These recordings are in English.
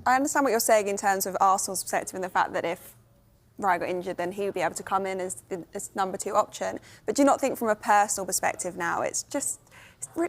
I understand what you're saying in terms of Arsenal's perspective and the fact that if Raya got injured, then he would be able to come in as number 2 option. But do you not think from a personal perspective now, it's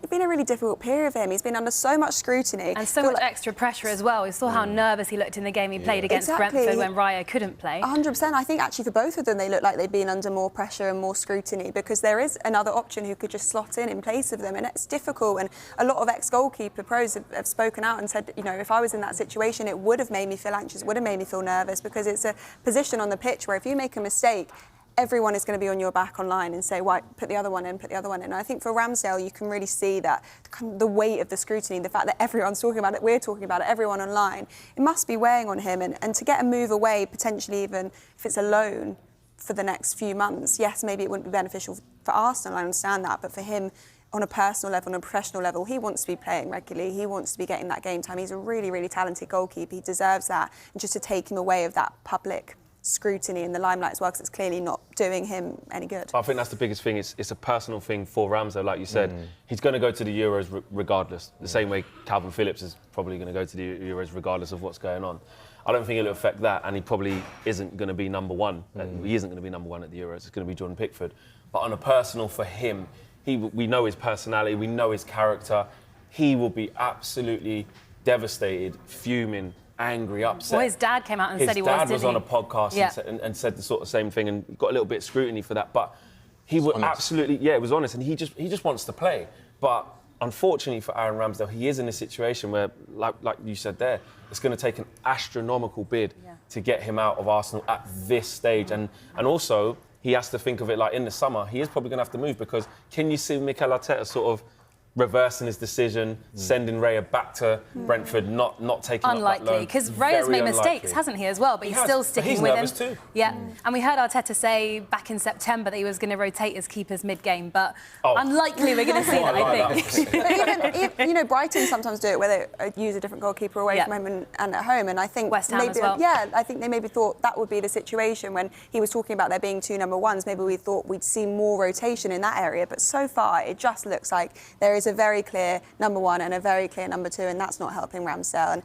been a really difficult period for him. He's been under so much scrutiny. And so much extra pressure as well. We saw how nervous he looked in the game he played against Brentford when Raya couldn't play. 100%. I think actually for both of them, they look like they've been under more pressure and more scrutiny because there is another option who could just slot in place of them. And it's difficult. And a lot of ex-goalkeeper pros have spoken out and said, you know, if I was in that situation, it would have made me feel anxious, would have made me feel nervous because it's a position on the pitch where if you make a mistake, everyone is going to be on your back online and say, "Why put the other one in, put the other one in." And I think for Ramsdale, you can really see that the weight of the scrutiny, the fact that everyone's talking about it, we're talking about it, everyone online, it must be weighing on him. And to get a move away, potentially even if it's a loan for the next few months, yes, maybe it wouldn't be beneficial for Arsenal, I understand that, but for him, on a personal level, on a professional level, he wants to be playing regularly. He wants to be getting that game time. He's a really, really talented goalkeeper. He deserves that. And just to take him away of that public scrutiny in the limelight as well, because it's clearly not doing him any good. I think that's the biggest thing. It's a personal thing for Ramsdale, like you said. He's going to go to the Euros regardless. The same way Calvin Phillips is probably going to go to the Euros regardless of what's going on. I don't think it'll affect that, and he probably isn't going to be number 1. He isn't going to be number 1 at the Euros. It's going to be Jordan Pickford. But on a personal for him, we know his personality, we know his character. He will be absolutely devastated, fuming, angry, upset. Well, his dad came out and said he was, His dad was on a podcast and said the sort of same thing and got a little bit of scrutiny for that. But he would absolutely, it was honest, and he just wants to play. But unfortunately for Aaron Ramsdale, he is in a situation where, like you said there, it's going to take an astronomical bid to get him out of Arsenal at this stage. And also, he has to think of it like in the summer, he is probably going to have to move because can you see Mikel Arteta sort of reversing his decision, sending Raya back to Brentford, not taking up that loan? Unlikely, because Raya's made mistakes, hasn't he, as well? But he's still sticking with him. He's nervous too. Yeah, and we heard Arteta say back in September that he was going to rotate his keepers mid-game, but unlikely we're going to see that, I think. But even, you know, Brighton sometimes do it where they use a different goalkeeper away from home and at home, and I think West Ham maybe, as well. Yeah, I think they maybe thought that would be the situation when he was talking about there being 2 number 1s. Maybe we thought we'd see more rotation in that area, but so far it just looks like there is a very clear number 1 and a very clear number 2, and that's not helping Ramsdale. And